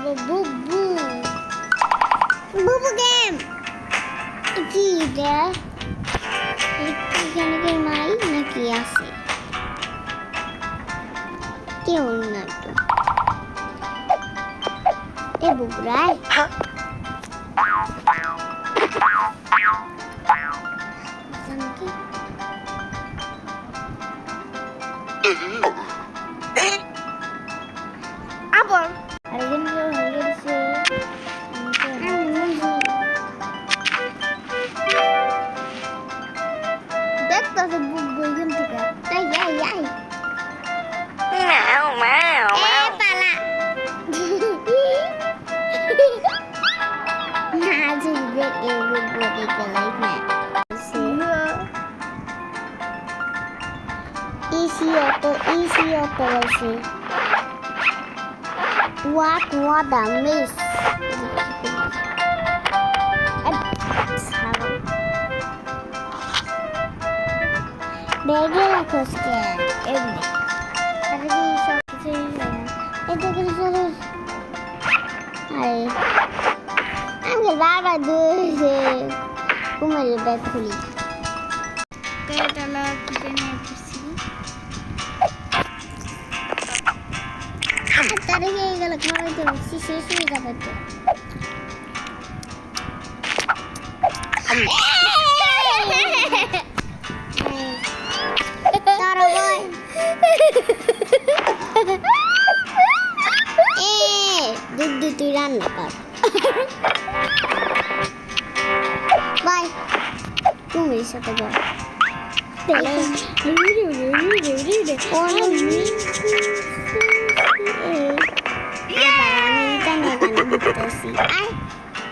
বুবু বুবু গেম কি এটা এখানে কেউ নাই নাকি আছে কেউ না তো এ বুবুরাই আবার আরেকজন কেউ হয়ে গেছে দেখতেছে বুবু এখান থেকে তাই যাই যাই Meow, meow, এ meow. পালা না যদি কেউ বুবু দেখতে লাইক না easy auto বলছি what a miss বেগে রাখো স্ক্যান এমনি তাহলে কি সব কিছু এটা কি শুধু আরে আমি বারবার দুই কুমিরের ব্যাগ খুলি পেটালা কিনে নিয়ে আসছি তারে হয়ে গেল খাওয়াই তো শেষ হয়ে যাবে তো তারা ভাই দুধ তুই রান্না কর বাই তুমি সাথে যাও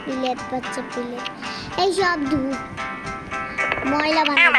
প্লেট পাচ্ছে প্লেট এই সব ধূপ ময়লা বানাই